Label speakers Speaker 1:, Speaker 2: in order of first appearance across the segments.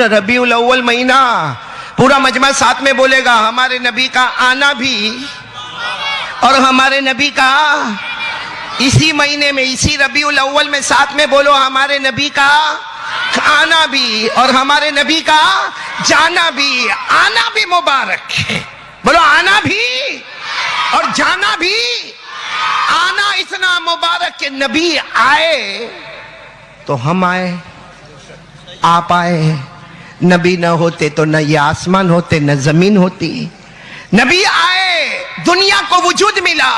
Speaker 1: ربیع الاول مہینہ پورا مجمع ساتھ میں بولے گا ہمارے نبی کا آنا بھی اور ہمارے نبی کا اسی مہینے میں اسی ربیع الاول میں ساتھ میں بولو ہمارے نبی کا آنا بھی اور ہمارے نبی کا جانا بھی. آنا بھی مبارک ہے, بولو آنا بھی اور جانا بھی. آنا اتنا مبارک کہ نبی آئے تو ہم آئے, آپ آئے. نبی نہ ہوتے تو نہ یہ آسمان ہوتے نہ زمین ہوتی. نبی آئے دنیا کو وجود ملا,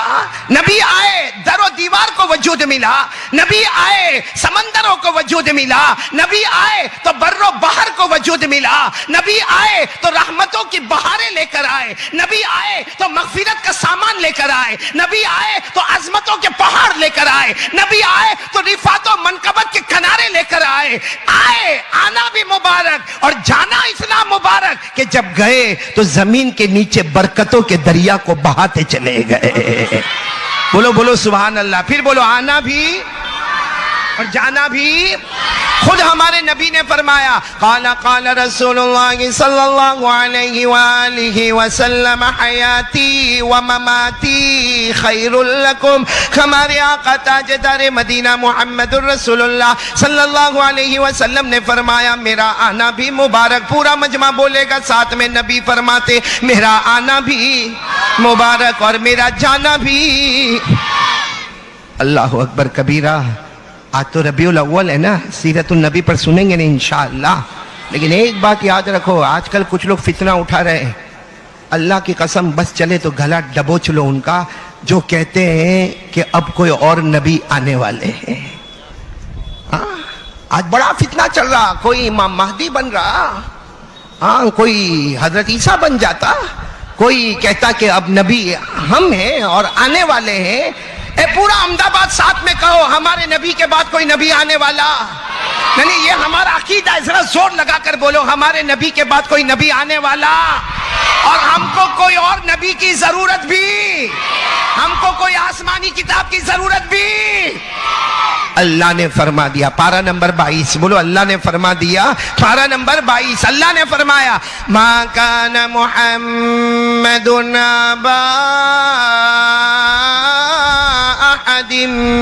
Speaker 1: نبی آئے در و دیوار کو وجود ملا, نبی آئے سمندروں کو وجود ملا, نبی آئے تو بر و بحر کو وجود ملا, نبی آئے تو رحمتوں کی بہاریں لے کر آئے, نبی آئے تو مغفرت کا سامان لے کر آئے, نبی آئے تو عظمتوں کے پہاڑ لے کر آئے, نبی آئے تو رفعت و منقبت کے کنارے لے کر آئے. آئے آنا بھی مبارک اور جانا اتنا مبارک کہ جب گئے تو زمین کے نیچے برکتوں کے دریا کو بہاتے چلے گئے. بولو بولو سبحان اللہ. پھر بولو آنا بھی اور جانا بھی. خود ہمارے نبی نے فرمایا قال رسول اللہ صلی اللہ علیہ وآلہ وسلم حیاتی و مماتی خیر لکم. ہمارے آقا تاجدار مدینہ محمد الرسول اللہ صلی اللہ علیہ وسلم نے فرمایا میرا آنا بھی مبارک. پورا مجمع بولے گا ساتھ میں. نبی فرماتے میرا آنا بھی مبارک اور میرا جانا بھی. اللہ اکبر کبیرہ. آج تو ربیع الاول ہے نا, سیرت النبی پر سنیں گے نا انشاءاللہ. لیکن ایک بات یاد رکھو, آج کل کچھ لوگ فتنہ اٹھا رہے ہیں. اللہ کی قسم بس چلے تو گلا ڈبوچ لو ان کا, جو کہتے ہیں کہ اب کوئی اور نبی آنے والے ہیں. آج بڑا فتنہ چل رہا, کوئی امام مہدی بن رہا, کوئی حضرت عیسیٰ بن جاتا, کوئی کہتا کہ اب نبی ہم ہیں اور آنے والے ہیں. اے پورا احمد آباد ساتھ میں کہو ہمارے نبی کے بعد کوئی نبی آنے والا نہیں. یہ ہمارا عقیدہ ہے, ذرا زور لگا کر بولو ہمارے نبی کے بعد کوئی نبی آنے والا, اور ہم کو کوئی اور نبی کی ضرورت بھی, ہم کو کوئی آسمانی کتاب کی ضرورت بھی. اللہ نے فرما دیا. پارہ نمبر 22 بولو اللہ نے فرما دیا. پارہ نمبر 22 اللہ نے فرمایا ما کان محمد ابا احد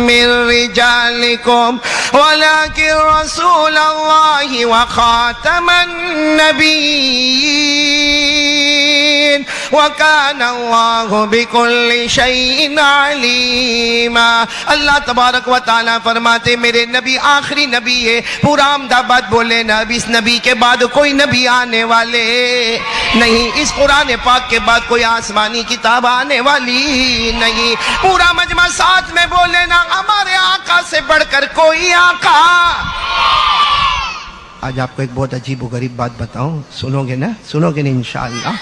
Speaker 1: من رجالکم ولکن رسول اللہ وخاتم النبیین وکان اللہ بکل شیء علیما. اللہ تبارک و تعالیٰ فرماتے میرے نبی آخری نبی ہے. پورا احمد آباد بولے نا اب اس نبی کے بعد کوئی نبی آنے والے نہیں, اس قرآن پاک کے بعد کوئی آسمانی کتاب آنے والی نہیں. پورا مجمع ساتھ میں بولے نا ہمارے آقا سے بڑھ کر کوئی آقا. آج آپ کو ایک بہت عجیب و غریب بات بتاؤں, سنو گے نا, سنو گے نا انشاءاللہ.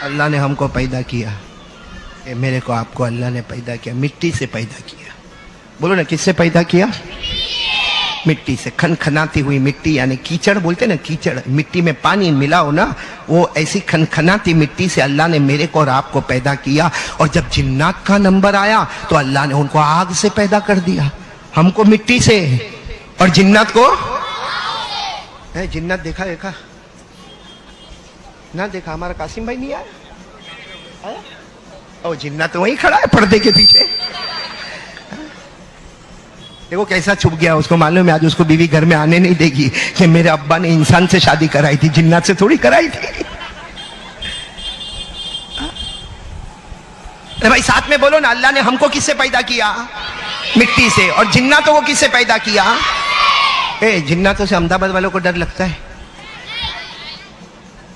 Speaker 1: اللہ نے ہم کو پیدا کیا, میرے کو آپ کو اللہ نے پیدا کیا, مٹی سے پیدا کیا. بولو نا کس سے پیدا کیا؟ مٹی سے. کھنکھناتی ہوئی مٹی, یعنی کیچڑ بولتے نا, کیچڑ مٹی میں پانی ملا ہو نا, وہ ایسی کھنکھناتی مٹی سے اللہ نے میرے کو اور آپ کو پیدا کیا. اور جب جنات کا نمبر آیا تو اللہ نے ان کو آگ سے پیدا کر دیا, ہم کو مٹی سے اور جنات کو. جنات دیکھا نہ دیکھا؟ ہمارا قاسم بھائی نہیں آیا, اور جنات وہیں کھڑا ہے پردے کے پیچھے. دیکھو کیسا چھپ گیا, اس کو معلوم ہے آج اس کو بیوی گھر میں آنے نہیں دے گی کہ میرے ابا نے انسان سے شادی کرائی تھی, جنات سے تھوڑی کرائی تھی. بھائی ساتھ میں بولو نا اللہ نے ہم کو کس سے پیدا کیا؟ مٹی سے. اور جناتوں کو کس سے پیدا کیا؟ جناتوں سے احمد آباد والوں کو ڈر لگتا ہے.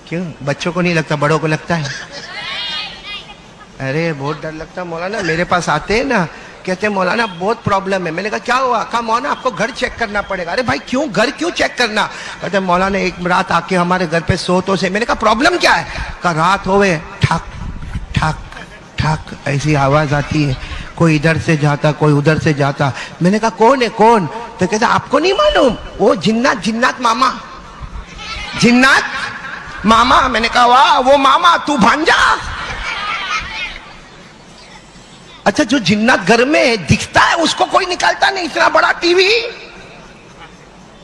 Speaker 1: کیوں؟ بچوں کو نہیں لگتا, بڑوں کو لگتا ہے. ارے بہت ڈر لگتا ہے مولانا. میرے پاس آتے ہیں نا, کہتے ہیں مولانا بہت پرابلم ہے. میں نے کہا کیا ہوا؟ کہا مولانا آپ کو گھر چیک کرنا پڑے گا. ارے بھائی کیوں گھر کیوں چیک کرنا؟ کہتے ہیں مولانا ایک رات آ کے ہمارے گھر پہ سو تو سے. میں نے کہا پرابلم کیا ہے؟ کہا رات ہوئے ٹھک ٹھک ٹھک ایسی آواز آتی ہے, کوئی ادھر سے جاتا کوئی ادھر سے جاتا. میں نے کہا کون ہے کون؟ تو کہتا آپ کو نہیں معلوم, وہ جنات ماما, جنات ماما. میں نے کہا واہ وہ ماما تو بھانجا. اچھا جو جنات گھر میں دکھتا ہے اس کو کوئی نکالتا نہیں, اتنا بڑا ٹی وی.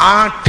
Speaker 1: 8,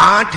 Speaker 1: 8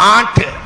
Speaker 1: 8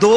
Speaker 1: 2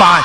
Speaker 1: 5।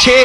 Speaker 1: 6।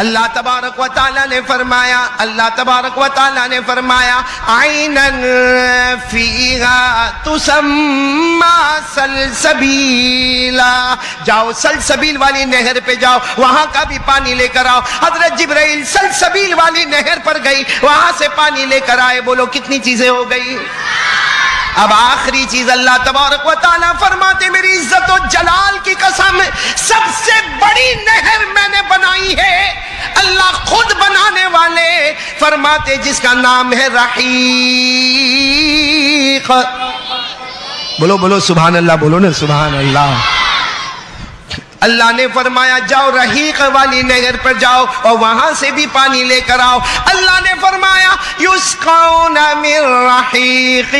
Speaker 1: اللہ تبارک و تعالیٰ نے فرمایا، اللہ تبارک و تعالیٰ نے فرمایا عینن فیہا تسمی سلسبیلا، جاؤ سلسبیل والی نہر پہ جاؤ، وہاں کا بھی پانی لے کر آؤ۔ حضرت جبرائیل سلسبیل والی نہر پر گئی، وہاں سے پانی لے کر آئے۔ بولو کتنی چیزیں ہو گئی؟ اب آخری چیز اللہ تبارک و تعالیٰ فرماتے میری عزت و جلال کی قسم سب سے بڑی نہر میں نے بنائی ہے، اللہ خود بنانے والے فرماتے جس کا نام ہے رحیق۔ بولو بولو سبحان اللہ، بولو نا سبحان اللہ۔ اللہ نے فرمایا جاؤ رحیق والی نہر پر جاؤ اور وہاں سے بھی پانی لے کر آؤ۔ اللہ نے فرمایا یسقون من رحیق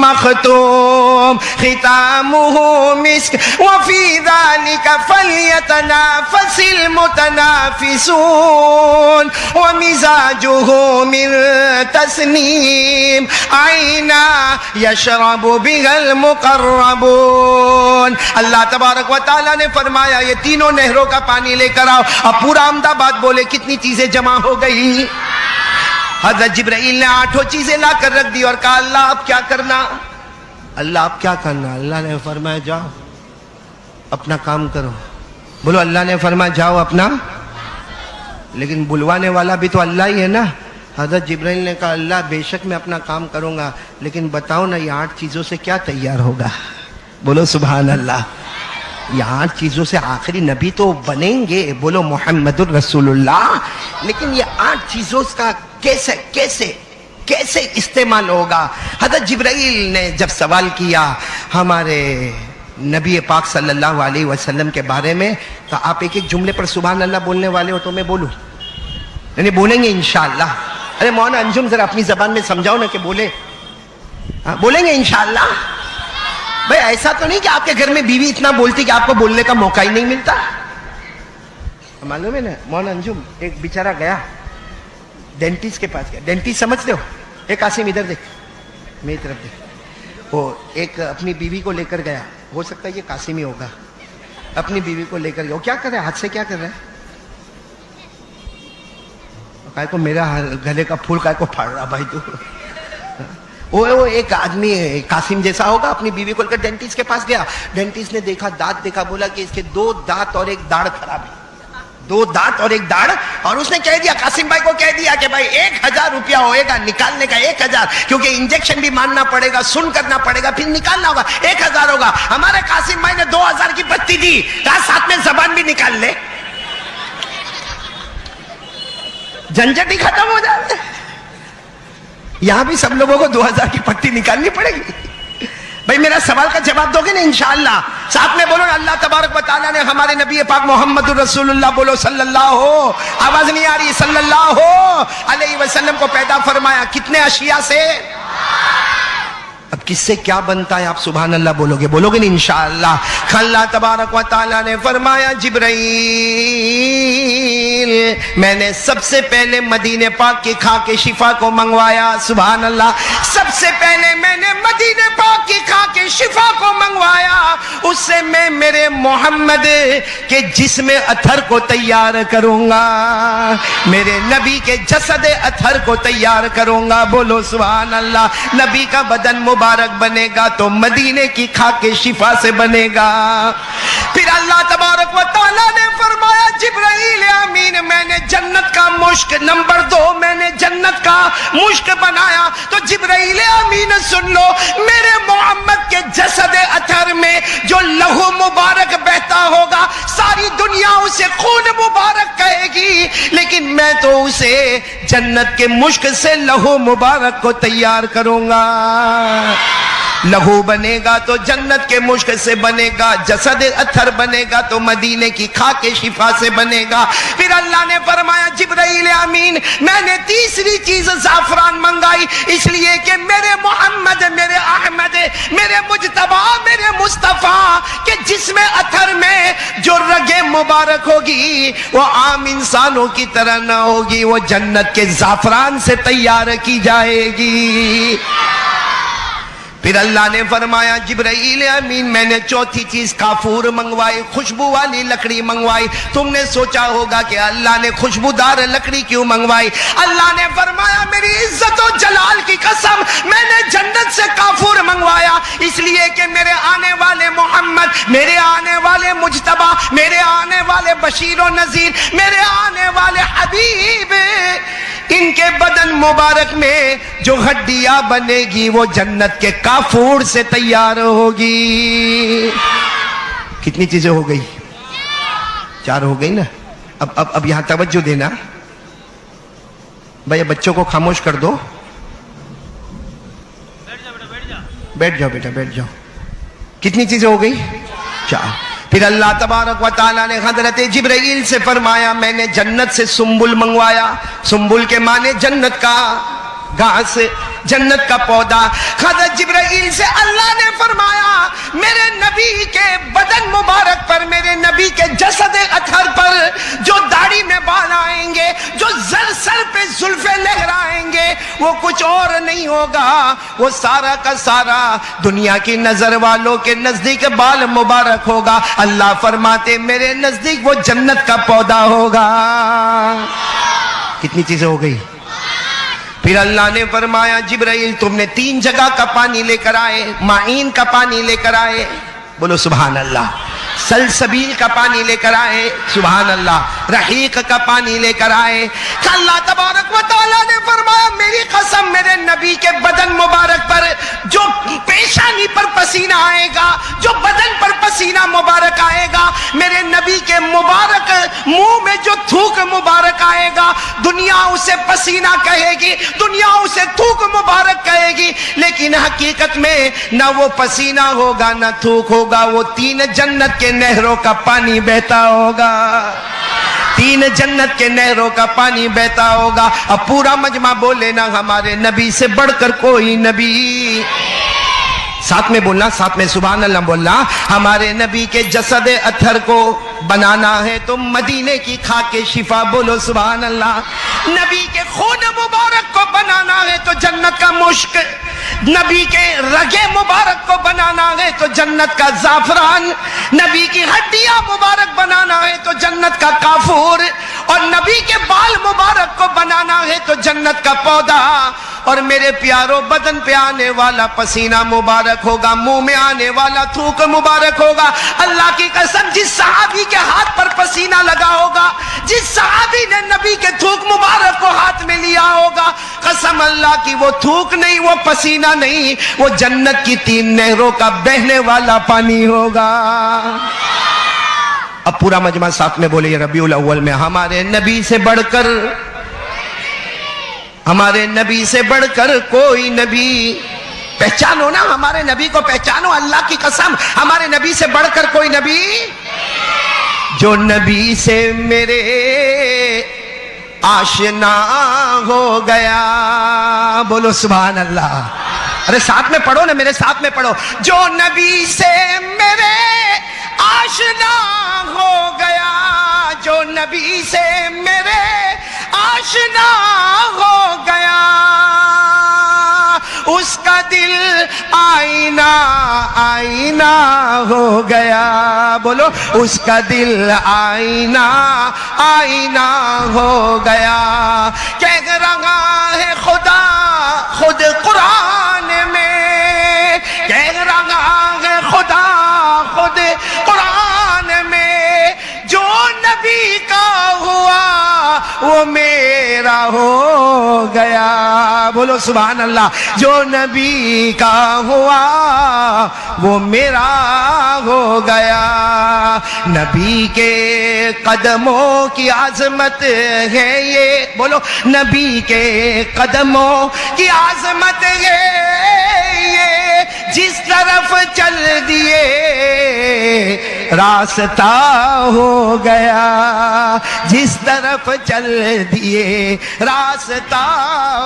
Speaker 1: مختوم ختامہ مسک وفی ذلک فلیتنافس المتنافسون ومزاجہ من تسنیم عینا یشرب بها المقربون۔ اللہ تبارک و تعالیٰ نے فرمایا یہ تینوں نہروں کا پانی لے کر آؤ۔ اب پورا احمد آباد بولے کتنی چیزیں جمع ہو گئی؟ حضرت جبرائیل نے 8 چیزیں لا کر رکھ دی اور کہا اللہ اب کیا کرنا؟ اللہ اب کیا کرنا؟ اللہ نے فرمایا جاؤ اپنا کام کرو۔ بولو اللہ نے فرمایا جاؤ اپنا، لیکن بلوانے والا بھی تو اللہ ہی ہے نا۔ حضرت جبرائیل نے کہا اللہ بے شک میں اپنا کام کروں گا، لیکن بتاؤ نا یہ 8 چیزوں سے کیا تیار ہوگا؟ بولو سبحان اللہ۔ یہ 8 چیزوں سے آخری نبی تو بنیں گے، بولو محمد الرسول اللہ، لیکن یہ 8 چیزوں کا کیسے استعمال ہوگا؟ حضرت جبرائیل نے جب سوال کیا ہمارے نبی پاک صلی اللہ علیہ وسلم کے بارے میں، تو آپ ایک ایک جملے پر سبحان اللہ بولنے والے ہو تو میں بولوں؟ یعنی بولیں گے انشاءاللہ؟ ارے مولانا انجم ذرا اپنی زبان میں سمجھاؤ نا کہ بولے، بولیں گے انشاءاللہ؟ بھئی ایسا تو نہیں کہ آپ کے گھر میں بیوی اتنا بولتی کہ آپ کو بولنے کا موقع ہی نہیں ملتا؟ معلوم ہے نا مولانا انجم ایک بیچارہ گیا ڈینٹسٹ کے پاس گیا، ڈینٹسٹ سمجھتے ہو؟ ایک قاسم ادھر دیکھ، میری طرف دیکھ، وہ ایک اپنی بیوی کو لے کر گیا، ہو سکتا ہے یہ قاسم ہی ہوگا، اپنی بیوی کو لے کر گیا۔ وہ کیا کر رہا ہے؟ ہاتھ سے کیا کر رہا ہے؟ کائے کو میرا گلے کا پھول کائے کو پھاڑ رہا بھائی تو؟ وہ ایک آدمی قاسم جیسا ہوگا، اپنی بیوی کو لے کر ڈینٹسٹ کے پاس گیا۔ ڈینٹسٹ نے دیکھا دانت دیکھا، بولا کہ اس کے 2 دانت اور 1 داڑھ خراب ہے، 2 دانت اور 1 داڑھ، اور اس نے کہہ دیا قاسم بھائی کو کہہ دیا کہ بھائی 1000 روپیہ ہوئے گا نکالنے کا، 1000، کیونکہ انجیکشن بھی ماننا پڑے گا، سن کرنا پڑے گا، پھر نکالنا ہوگا، 1000 ہوگا۔ ہمارے قاسم بھائی نے 2000 کی پتی دی، کہا ساتھ میں زبان بھی نکال لے، جھنجھٹ ہی ختم ہو جاتا ہے۔ یہاں بھی سب لوگوں کو 2000 کی پٹی نکالنی پڑے گی۔ بھئی میرا سوال کا جواب دو گے نا انشاءاللہ؟ ساتھ میں بولو اللہ تبارک و تعالیٰ نے ہمارے نبی پاک محمد الرسول اللہ، بولو صلی اللہ ہو، آواز نہیں آ رہی، صلی اللہ ہو علیہ وسلم کو پیدا فرمایا کتنے اشیاء سے؟ اب کس سے کیا بنتا ہے آپ سبحان اللہ بولو گے نا انشاءاللہ؟ اللہ تبارک و تعالیٰ نے فرمایا جبرائیل میں نے سب سے پہلے مدینے پاک کی خاک شفا کو منگوایا، سبحان اللہ، سب سے پہلے میں نے مدینے پاک کی خاک شفا کو منگوایا، اس سے میں میرے محمد کے جسم اطہر کو تیار کروں گا، میرے نبی کے جسد اطہر کو تیار کروں گا، بولو سبحان اللہ۔ نبی کا بدن مبارک بنے گا تو مدینے کی خاک شفا سے بنے گا۔ پھر اللہ تبارک و تعالیٰ نے فرمایا جبرائیل امین میں نے جنت کا مشک، نمبر 2 میں نے جنت کا مشک بنایا، تو جبرائیل امین سن لو، میرے محمد کے جسد اطہر میں جو لہو مبارک بہتا ہوگا ساری دنیا اسے خون مبارک کہے گی، لیکن میں تو اسے جنت کے مشک سے لہو مبارک کو تیار کروں گا۔ لہو بنے گا تو جنت کے مشک سے بنے گا، جسد اطہر بنے گا تو مدینے کی خاک شفا سے بنے گا۔ پھر اللہ نے فرمایا جبرائیل امین میں نے تیسری چیز زعفران منگائی، اس لیے کہ میرے محمد، میرے احمد، میرے مجتبی، میرے مصطفیٰ کے جسم اطہر میں جو رگیں مبارک ہوگی وہ عام انسانوں کی طرح نہ ہوگی، وہ جنت کے زعفران سے تیار کی جائے گی۔ پھر اللہ نے فرمایا جبرائیل امین میں نے چوتھی چیز کافور منگوائی، خوشبو والی لکڑی منگوائی۔ تم نے سوچا ہوگا کہ اللہ نے خوشبودار لکڑی کیوں منگوائی؟ اللہ نے فرمایا میری عزت و جلال کی قسم میں نے جنت سے کافور منگوایا، اس لیے کہ میرے آنے والے محمد، میرے آنے والے مجتبی، میرے آنے والے بشیر و نذیر، میرے آنے والے حبیب، ان کے بدن مبارک میں جو ہڈیاں بنے گی وہ جنت کے کافور سے تیار ہوگی۔ کتنی چیزیں ہو گئی؟ 4 ہو گئی نا۔ اب یہاں توجہ دینا بھائی، بچوں کو خاموش کر دو، بیٹھ جاؤ بیٹا بیٹھ جاؤ۔ کتنی چیزیں ہو گئی؟ 4۔ پھر اللہ تبارک و تعالیٰ نے حضرت جبرائیل سے فرمایا میں نے جنت سے سنبل منگوایا۔ سنبل کے معنی جنت کا گھاس، جنت کا پودا۔ حضرت جبرائیل سے اللہ نے فرمایا میرے نبی کے بدن مبارک پر، میرے نبی کے جسد اطہر پر جو داڑھی میں بال آئیں گے، جو سر پہ زلفیں لہرائیں گے، وہ کچھ اور نہیں ہوگا، وہ سارا کا سارا دنیا کی نظر والوں کے نزدیک بال مبارک ہوگا۔ اللہ فرماتے میرے نزدیک وہ جنت کا پودا ہوگا۔ کتنی چیزیں ہو گئی؟ پھر اللہ نے فرمایا جبرائیل تم نے 3 جگہ کا پانی لے کر آئے، معین کا پانی لے کر آئے، بولو سبحان اللہ، سلسبیل کا پانی لے کر آئے، سبحان اللہ، رحیق کا پانی لے کر آئے۔ اللہ تبارک و تعالیٰ نے فرمایا میری قسم میرے نبی کے بدن مبارک پر جو پیشانی پر پسینہ آئے گا، جو بدن پر پسینہ مبارک آئے گا، میرے نبی کے مبارک منہ میں جو تھوک مبارک آئے گا، دنیا اسے پسینہ کہے گی، دنیا اسے تھوک مبارک کہے گی، لیکن حقیقت میں نہ وہ پسینہ ہوگا نہ تھوک ہوگا، وہ 3 جنت کے نہروں کا پانی بہتا ہوگا، 3 جنت کے نہروں کا پانی بہتا ہوگا۔ اب پورا مجمع بولے نا ہمارے نبی سے بڑھ کر کوئی نبی، ساتھ میں بولنا، ساتھ میں سبحان اللہ بولنا۔ ہمارے نبی کے جسد اطہر کو بنانا ہے تو مدینے کی خاک شفا، بولو سبحان اللہ۔ نبی کے خون مبارک کو بنانا ہے تو جنت کا مشک، نبی کے رگے مبارک کو بنانا ہے تو جنت کا زعفران، نبی کی ہڈیاں مبارک بنانا ہے تو جنت کا کافور، اور نبی کے بال مبارک کو بنانا ہے تو جنت کا پودا۔ اور میرے پیاروں بدن پہ آنے والا پسینہ مبارک ہوگا، منہ میں آنے والا تھوک مبارک ہوگا۔ اللہ کی قسم جس صحابی کے ہاتھ پر پسینہ لگا ہوگا، جس صحابی نے نبی کے تھوک مبارک کو ہاتھ میں لیا ہوگا، قسم اللہ کی وہ تھوک نہیں، وہ پسینہ نہیں، وہ جنت کی 3 نہروں کا بہنے والا پانی ہوگا۔ اب پورا مجمع ساتھ میں بولے ربیع الاول میں ہمارے نبی سے بڑھ کر، ہمارے نبی سے بڑھ کر کوئی نبی، پہچانو نا ہمارے نبی کو، پہچانو اللہ کی قسم، ہمارے نبی سے بڑھ کر کوئی نبی، جو نبی سے میرے آشنا ہو گیا، بولو سبحان اللہ۔ ارے ساتھ میں پڑھو نا، میرے ساتھ میں پڑھو، جو نبی سے میرے آشنا ہو گیا، جو نبی سے میرے آشنا ہو گیا، اس کا دل آئینہ آئینہ ہو گیا، بولو اس کا دل آئینہ آئینہ ہو گیا۔ کہہ رہا ہے خدا خود قرآن میں، کہہ رہا ہے خدا خود قرآن میں، جو نبی کا ہوا وہ میرا ہو گیا، بولو سبحان اللہ۔ جو نبی کا ہوا وہ میرا ہو گیا۔ نبی کے قدموں کی عظمت ہے یہ، بولو نبی کے قدموں کی عظمت ہے یہ، جس طرف چل دیے راستہ ہو گیا، جس طرف چل دیے راستہ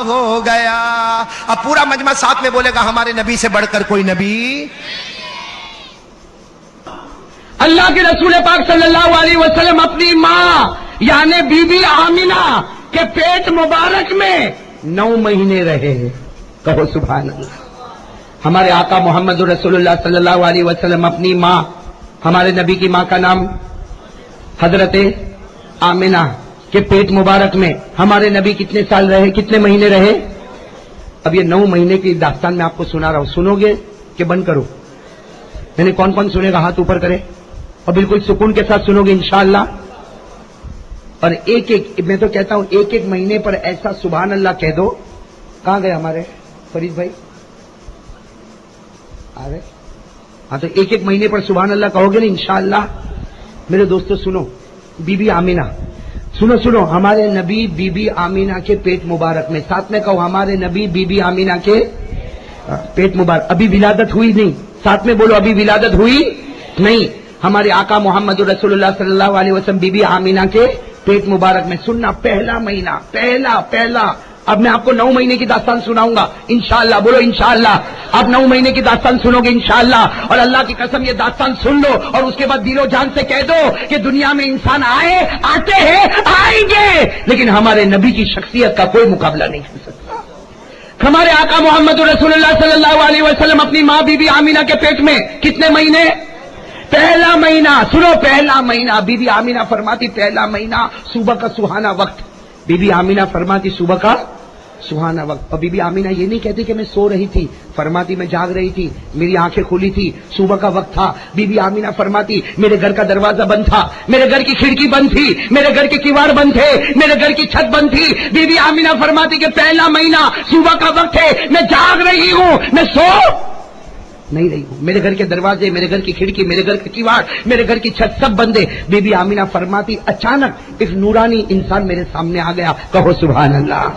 Speaker 1: ہو گیا۔ اب پورا مجمع ساتھ میں بولے گا ہمارے نبی سے بڑھ کر کوئی نبی۔
Speaker 2: اللہ کے رسول پاک صلی اللہ علیہ وسلم اپنی ماں یعنی بی بی آمینہ کے پیٹ مبارک میں 9 مہینے رہے، کہو سبحان اللہ۔ ہمارے آقا محمد رسول اللہ صلی اللہ علیہ وسلم اپنی ماں، ہمارے نبی کی ماں کا نام حضرت آمنہ کے پیٹ مبارک میں ہمارے نبی کتنے سال رہے، کتنے مہینے رہے؟ اب یہ 9 مہینے کی داستان میں آپ کو سنا رہا ہوں، سنو گے کہ بند کرو؟ یعنی کون کون سنے گا ہاتھ اوپر کرے اور بالکل سکون کے ساتھ سنو گے انشاءاللہ. اور ایک ایک، میں تو کہتا ہوں ایک ایک مہینے پر ایسا سبحان اللہ کہہ دو. کہاں گئے ہمارے فرید بھائی؟ آ گئے؟ ہاں تو ایک ایک مہینے پر سبحان اللہ کہو گے نا انشاءاللہ. میرے دوستو سنو، بی بی آمینہ، سنو ہمارے نبی بی بی آمینہ کے پیٹ مبارک میں، ساتھ میں کہو ہمارے نبی بی بی آمینہ کے پیٹ مبارک. ابھی ولادت ہوئی نہیں، ساتھ میں بولو ابھی ولادت ہوئی نہیں. ہمارے آقا محمد رسول اللہ صلی اللہ علیہ وسلم بی بی آمینہ کے پیٹ مبارک میں. سننا، پہلا مہینہ، پہلا. اب میں آپ کو 9 مہینے کی داستان سناؤں گا انشاءاللہ. بولو انشاءاللہ. آپ 9 مہینے کی داستان سنو گے انشاءاللہ. اور اللہ کی قسم یہ داستان سن لو اور اس کے بعد دل و جان سے کہہ دو کہ دنیا میں انسان آتے ہیں، آئیں گے، لیکن ہمارے نبی کی شخصیت کا کوئی مقابلہ نہیں کر سکتا. ہمارے آقا محمد رسول اللہ صلی اللہ علیہ وسلم اپنی ماں بی بی آمینہ کے پیٹ میں کتنے مہینے؟ پہلا مہینہ. سنو، پہلا مہینہ. بی بی آمینہ فرماتی پہلا مہینہ صبح کا سہانا وقت. بی بی آمینہ فرماتی صبح کا سہانا وقت. اور بی بی آمینہ یہ نہیں کہتی کہ میں سو رہی تھی، فرماتی میں جاگ رہی تھی، میری آنکھیں کھلی تھی، صبح کا وقت تھا. بی بی آمینہ فرماتی میرے گھر کا دروازہ بند تھا، میرے گھر کی کھڑکی بند تھی، میرے گھر کے کیواڑ بند تھے، میرے گھر کی چھت بند تھی. بی بی آمینہ فرماتی کہ پہلا مہینہ صبح کا وقت ہے، میں جاگ رہی ہوں، میں سو نہیں رہی ہوں، میرے گھر کے دروازے، میرے گھر کی کھڑکی، میرے گھر کے کیواڑ، میرے گھر کی چھت سب بندے. بی بی آمینہ فرماتی اچانک ایک نورانی انسان میرے سامنے آ گیا. کہو سبحان اللہ.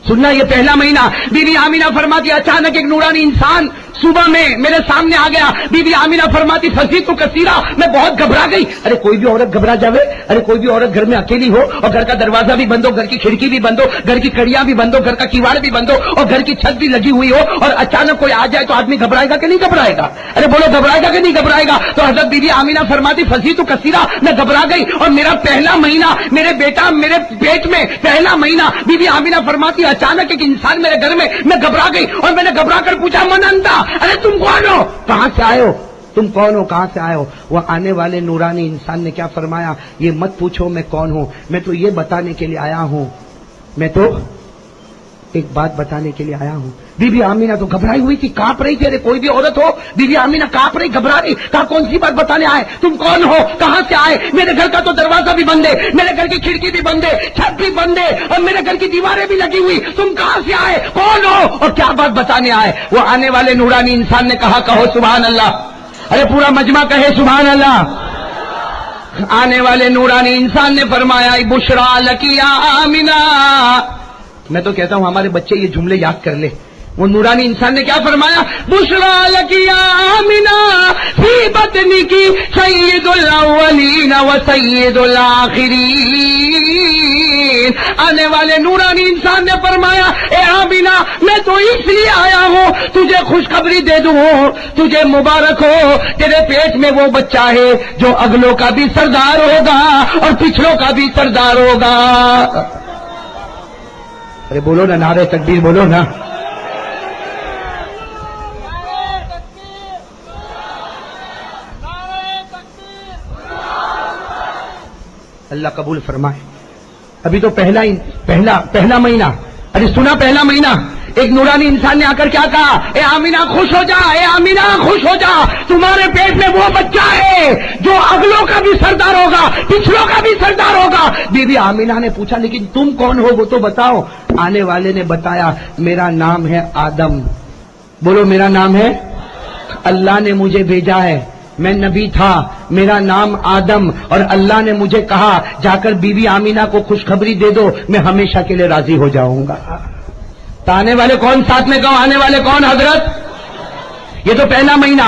Speaker 2: سننا، یہ پہلا مہینہ. بی بی آمینہ فرماتی اچانک ایک نورانی انسان صبح میں میرے سامنے آ گیا. بی بی آمینہ فرماتی فزیت کثیرہ، میں بہت گھبرا گئی. ارے کوئی بھی عورت گھبرا جاوے؟ ارے کوئی بھی عورت گھر میں اکیلی ہو اور گھر کا دروازہ بھی بند ہو، گھر کی کھڑکی بھی بند ہو، گھر کی کڑیاں بھی بند ہو، گھر کا کیواڑ بھی بند ہو اور گھر کی چھت بھی لگی ہوئی ہو اور اچانک کوئی آ جائے تو آدمی گھبرائے گا کہ نہیں گھبرائے گا؟ ارے بولو، گھبرائے گا کہ نہیں گھبرائے گا؟ تو حضرت بی بی آمینہ فرماتی فزیت کثیرہ، میں گھبرا گئی اور میرا پہلا مہینہ، میرے بیٹا میرے پیٹ میں، پہلا مہینہ. بی بی آمینہ فرماتی اچانک ایک انسان میرے گھر میں گھبرا گئی اور میں نے گھبرا کر پوچھا من انتا، ارے تم کون ہو، کہاں سے آئے ہو، تم کون ہو، کہاں سے آئے ہو؟ وہ آنے والے نورانی انسان نے کیا فرمایا؟ یہ مت پوچھو میں کون ہوں، میں تو یہ بتانے کے لیے آیا ہوں، میں تو ایک بات بتانے کے لیے آیا ہوں. بی بی آمینہ تو گھبرائی ہوئی تھی، کانپ رہی تھی. ارے کوئی بھی عورت ہو، بی بی آمینہ کانپ رہی، گھبرا رہی. کہا کون سی بات بتانے آئے؟ تم کون ہو، کہاں سے آئے؟ میرے گھر کا تو دروازہ بھی بند ہے، میرے گھر کی کھڑکی بھی بند ہے، چھت بھی بند ہے اور میرے گھر کی دیواریں بھی لگی ہوئی. تم کہاں سے آئے، کون ہو اور کیا بات بتانے آئے؟ وہ آنے والے نورانی انسان نے کہا کہو سبحان اللہ. ارے پورا مجمع کہے سبحان اللہ. آنے والے نورانی انسان نے فرمایا بشرا لکی یا آمینہ. میں تو کہتا ہوں ہمارے بچے یہ جملے یاد کر لے. وہ نورانی انسان نے کیا فرمایا؟ بشرا لکی یا آمینہ فی بطنی کی سید الاولین و سید الاخرین. آنے والے نورانی انسان نے فرمایا اے آمینہ میں تو اس لیے آیا ہوں تجھے خوشخبری دے دوں، تجھے مبارک ہو، تیرے پیٹ میں وہ بچہ ہے جو اگلوں کا بھی سردار ہوگا اور پچھلوں کا بھی سردار ہوگا. ارے بولو نا، نعرہ تکبیر بولو نا. اللہ قبول فرمائے. ابھی تو پہلا مہینہ. ارے سنا، پہلا مہینہ. ایک نورانی انسان نے آ کر کیا کہا؟ اے آمینہ خوش ہو جا، اے آمینہ خوش ہو جا، تمہارے پیٹ میں وہ بچہ ہے جو اگلوں کا بھی سردار ہوگا، پچھلوں کا بھی سردار ہوگا. بی بی آمینہ نے پوچھا لیکن تم کون ہو، وہ تو بتاؤ. آنے والے نے بتایا میرا نام ہے آدم. بولو میرا نام ہے، اللہ نے مجھے بھیجا ہے، میں نبی تھا، میرا نام آدم، اور اللہ نے مجھے کہا جا کر بی بی آمینہ کو خوشخبری دے دو، میں ہمیشہ کے لیے راضی ہو جاؤں گا. تو آنے والے کون؟ ساتھ میں کہو آنے والے کون؟ حضرت. یہ تو پہلا مہینہ.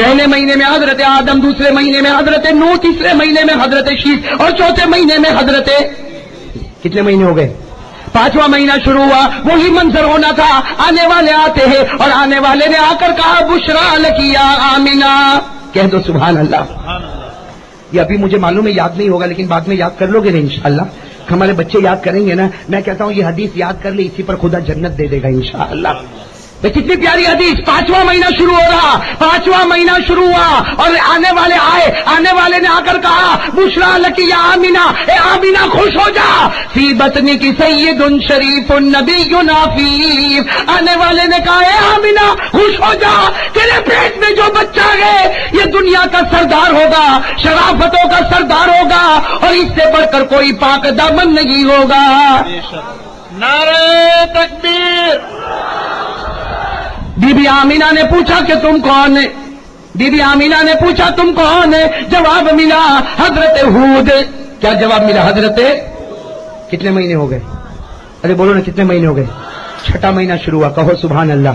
Speaker 2: پہلے مہینے میں حضرت آدم، دوسرے مہینے میں حضرت نوح، تیسرے مہینے میں حضرت شیث اور چوتھے مہینے میں حضرت، کتنے مہینے ہو گئے؟ پانچواں مہینہ شروع ہوا، وہی منظر ہونا تھا، آنے والے آتے ہیں اور آنے والے نے آ کر کہا بشرا لکی یا آمینہ، کہہ دو سبحان اللہ۔
Speaker 3: سبحان اللہ۔
Speaker 2: یہ ابھی مجھے معلوم ہے یاد نہیں ہوگا، لیکن بعد میں یاد کر لو گے نا انشاءاللہ، ہمارے بچے یاد کریں گے نا، میں کہتا ہوں یہ حدیث یاد کر لے، اسی پر خدا جنت دے دے گا انشاءاللہ۔ کتنی پیاری حدیث، پانچواں مہینہ شروع ہو رہا، پانچواں مہینہ شروع ہوا اور آنے والے آئے، آنے والے نے آ کر کہا بشرا لکی یا آمینہ، اے آمینہ خوش ہو جا، فی بطنی کی سید شریف النبی نافیف، آنے والے نے کہا اے آمینہ خوش ہو جا، تیرے پیٹ میں جو بچہ ہے یہ دنیا کا سردار ہوگا، شرافتوں کا سردار ہوگا اور اس سے بڑھ کر کوئی پاک دامن نہیں ہوگا۔
Speaker 3: بے شک۔ نعرہ تکبیر۔
Speaker 2: بی بی آمینہ نے پوچھا کہ تم کون؟ بی بی آمینہ نے پوچھا تم کون؟ جواب ملا حضرت ہود۔ کیا جواب ملا؟ حضرت۔ کتنے مہینے ہو گئے؟ ارے بولو نا کتنے مہینے ہو گئے؟ چھٹا مہینہ شروع ہوا، کہو سبحان اللہ۔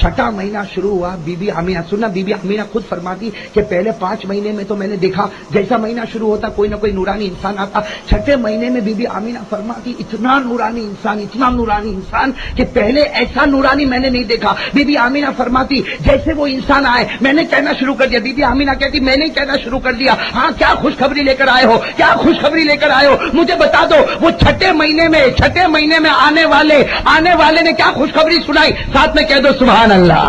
Speaker 2: چھٹا مہینہ شروع ہوا، بی بی آمینہ، سننا بی بی آمینہ خود فرماتی کہ پہلے 5 مہینے میں تو میں نے دیکھا جیسا مہینہ شروع ہوتا کوئی نہ کوئی نورانی انسان آتا، چھٹے مہینے میں بی بی آمینہ فرماتی اتنا نورانی انسان، اتنا نورانی انسان کہ پہلے ایسا نورانی میں نے نہیں دیکھا۔ بی بی آمینہ فرماتی جیسے وہ انسان آئے میں نے کہنا شروع کر دیا، بی بی آمینہ کہتی میں نے کہنا شروع کر دیا، ہاں کیا خوشخبری لے کر آئے ہو، کیا خوشخبری لے کر آئے ہو مجھے بتا دو۔ وہ چھٹے مہینے میں آنے والے نے کیا خوشخبری سنائی؟ ساتھ میں کہہ دو سبحان اللہ،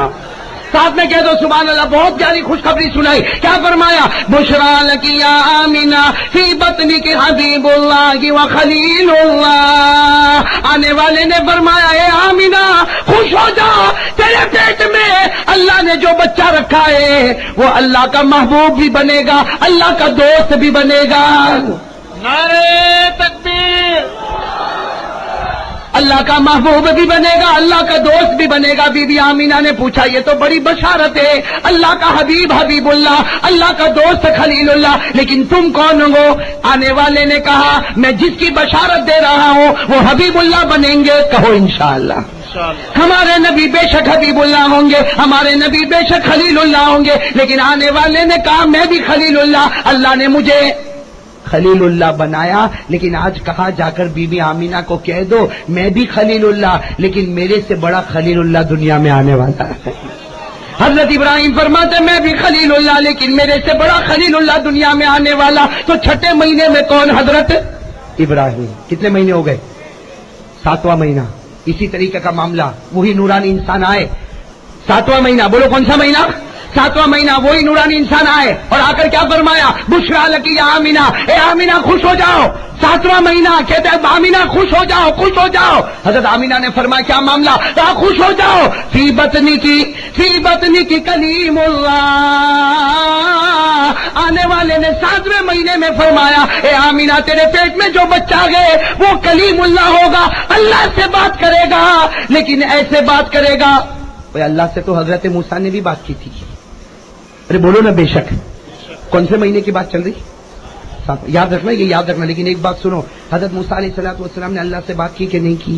Speaker 2: ساتھ میں کہہ دو سبحان اللہ، بہت پیاری خوشخبری سنائی۔ کیا فرمایا؟ بشرا لکی یا آمینہ فی بطنی کی حبیب اللہ و خلیل اللہ، آنے والے نے فرمایا اے آمینہ خوش ہو جا، تیرے پیٹ میں اللہ نے جو بچہ رکھا ہے وہ اللہ کا محبوب بھی بنے گا، اللہ کا دوست بھی بنے گا۔
Speaker 3: نعرہ تکبیر۔
Speaker 2: اللہ کا محبوب بھی بنے گا، اللہ کا دوست بھی بنے گا۔ بی بی آمینہ نے پوچھا یہ تو بڑی بشارت ہے، اللہ کا حبیب حبیب اللہ، اللہ کا دوست خلیل اللہ، لیکن تم کون ہو؟ آنے والے نے کہا میں جس کی بشارت دے رہا ہوں وہ حبیب اللہ بنیں گے، کہو انشاءاللہ۔
Speaker 3: انشاءاللہ۔
Speaker 2: ہمارے نبی بے شک حبیب اللہ ہوں گے، ہمارے نبی بے شک خلیل اللہ ہوں گے، لیکن آنے والے نے کہا میں بھی خلیل اللہ، اللہ نے مجھے خلیل اللہ بنایا، لیکن آج کہا جا کر بی بی آمینہ کو کہہ دو میں بھی خلیل اللہ، لیکن میرے سے بڑا خلیل اللہ دنیا میں آنے والا ہے۔ حضرت ابراہیم فرماتے میں بھی خلیل اللہ، لیکن میرے سے بڑا خلیل اللہ دنیا میں آنے والا۔ تو چھٹے مہینے میں کون؟ حضرت ابراہیم۔ کتنے مہینے ہو گئے؟ 7واں مہینہ۔ اسی طریقے کا معاملہ، وہی نورانی انسان آئے 7واں مہینہ، بولو کون سا مہینہ؟ 7واں مہینہ، وہی نورانی انسان آئے اور آ کر کیا فرمایا؟ بشرا لکی یا آمینہ، اے آمینہ خوش ہو جاؤ۔ 7واں مہینہ کہتے ہیں آمینہ خوش ہو جاؤ، خوش ہو جاؤ۔ حضرت آمینہ نے فرمایا کیا معاملہ؟ کہا خوش ہو جاؤ، فی بطنی کی کلیم اللہ، آنے والے نے 7ویں مہینے میں فرمایا اے آمینہ تیرے پیٹ میں جو بچہ گئے وہ کلیم اللہ ہوگا، اللہ سے بات کرے گا، لیکن ایسے بات کرے گا۔ اللہ سے تو حضرت موسیٰ نے بھی بات کی تھی، ارے بولو نا بے شک۔ کون سے مہینے کی بات چل رہی؟ یاد رکھنا، یہ یاد رکھنا۔ لیکن ایک بات سنو، حضرت موسیٰ علیہ السلام نے اللہ سے بات کی کہ نہیں کی؟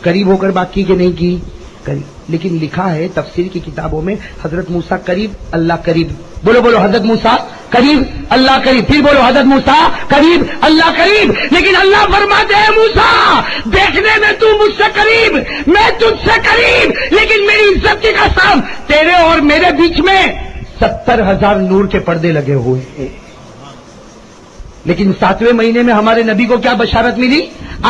Speaker 2: قریب ہو کر بات کی کہ نہیں کی؟ قریب۔ لیکن لکھا ہے تفسیر کی کتابوں میں حضرت موسیٰ قریب اللہ قریب، بولو حضرت موسیٰ قریب اللہ قریب، پھر بولو حضرت موسیٰ قریب اللہ قریب۔ لیکن اللہ فرماتے ہیں موسیٰ دیکھنے میں تو مجھ سے قریب، میں تجھ سے قریب، لیکن میری عزت کی قسم تیرے اور میرے بیچ میں 70,000 نور کے پردے لگے ہوئے ہیں۔ لیکن 7ویں مہینے میں ہمارے نبی کو کیا بشارت ملی؟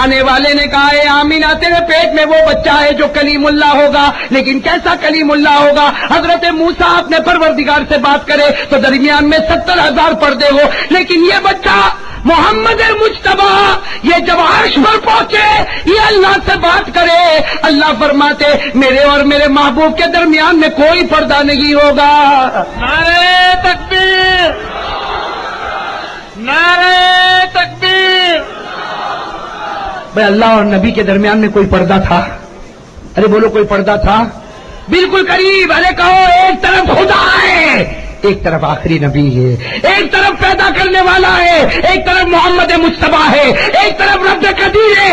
Speaker 2: آنے والے نے کہا اے آمینہ تیرے پیٹ میں وہ بچہ ہے جو کلیم اللہ ہوگا، لیکن کیسا کلیم اللہ ہوگا؟ حضرت موسیٰ اپنے پروردگار سے بات کرے تو درمیان میں 70,000 پردے ہو، لیکن یہ بچہ محمد مجتبی یہ جب عرش پر پہنچے یہ اللہ سے بات کرے، اللہ فرماتے میرے اور میرے محبوب کے درمیان میں کوئی پردہ نہیں ہوگا۔
Speaker 3: نعرہ تکبیر، نعرہ تکبیر۔
Speaker 2: بھائی اللہ اور نبی کے درمیان میں کوئی پردہ تھا؟ ارے بولو کوئی پردہ تھا؟ بالکل قریب۔ ارے کہو ایک طرف خدا ہے، ایک طرف آخری نبی ہے، ایک طرف پیدا کرنے والا ہے، ایک طرف محمد مصطفیٰ ہے، ایک طرف رب قدیر ہے،